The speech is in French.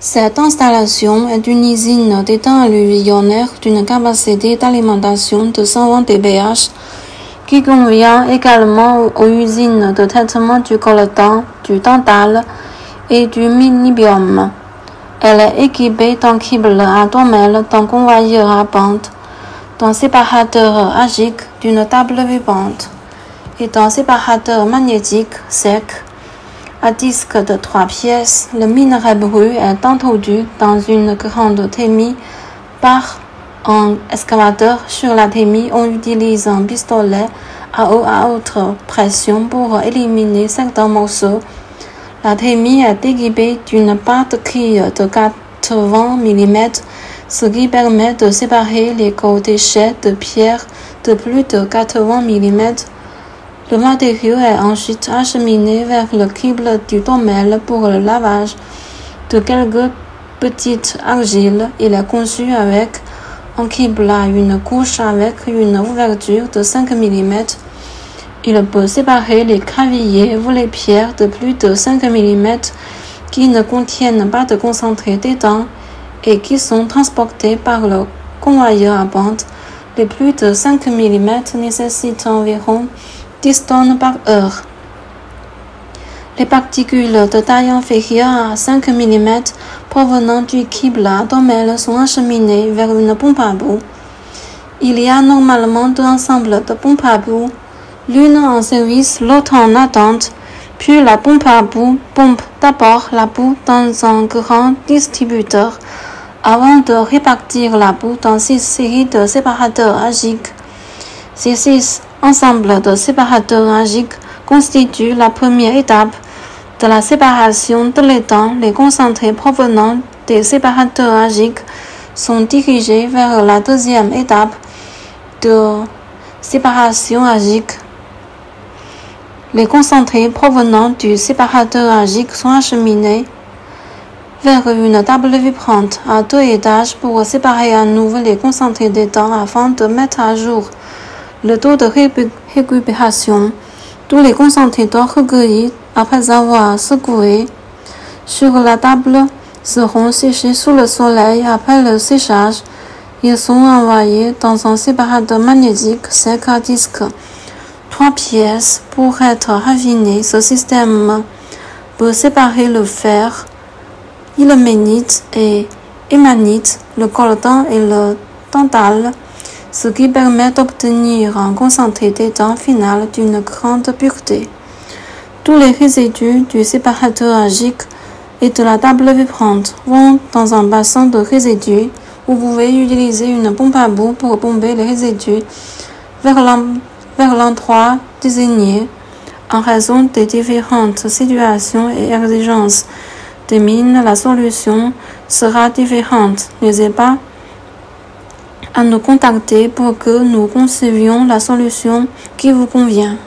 Cette installation est une usine d'étain alluvionnaire d'une capacité d'alimentation de 120 dBH qui convient également aux usines de traitement du coltan, du tantal et du niobium. Elle est équipée d'un câble à tourmelle, d'un convoyeur à bande, d'un séparateur agique, d'une table vibrante et d'un séparateur magnétique sec à disque de 3 pièces. Le minerai brut est introduit dans une grande thémie par un excavateur. Sur la thémie, on utilise un pistolet à haute pression pour éliminer certains morceaux. La thémie est équipée d'une batterie de 80 mm, ce qui permet de séparer les gros déchets de pierre de plus de 80 mm. Le matériau est ensuite acheminé vers le câble du tourmelle pour le lavage de quelques petites argiles. Il est conçu avec un câble à une couche avec une ouverture de 5 mm. Il peut séparer les gravillets ou les pierres de plus de 5 mm qui ne contiennent pas de concentré d'étain et qui sont transportés par le convoyeur à bande. Les plus de 5 mm nécessitent environ 10 tonnes par heure. Les particules de taille inférieure à 5 mm provenant du câble à tourmelle sont acheminées vers une pompe à bout. Il y a normalement deux ensembles de pompes à bout, l'une en service, l'autre en attente, puis la pompe à bout pompe d'abord la boue dans un grand distributeur avant de répartir la boue dans 6 séries de séparateurs agiques. Ces 6 ensembles de séparateurs agiques constituent la première étape de la séparation de l'étain. Les concentrés provenant des séparateurs agiques sont dirigés vers la deuxième étape de séparation agique. Les concentrés provenant du séparateur agique sont acheminés vers une table vibrante à 2 étages pour séparer à nouveau les concentrés d'étain afin de mettre à jour le taux de récupération. Tous les concentrés d'or recueillis après avoir secoué sur la table seront séchés sous le soleil. Après le séchage, ils sont envoyés dans un séparateur magnétique sec à disque 3 pièces pour être raffinés. Ce système peut séparer le fer, ilménite et émanite, le coltan et le tantal, ce qui permet d'obtenir un concentré d'étain final d'une grande pureté. Tous les résidus du séparateur agique et de la table vibrante vont dans un bassin de résidus. Vous pouvez utiliser une pompe à bout pour pomper les résidus vers l'endroit désigné. En raison des différentes situations et exigences des mines, la solution sera différente. N'hésitez pas à nous contacter pour que nous concevions la solution qui vous convient.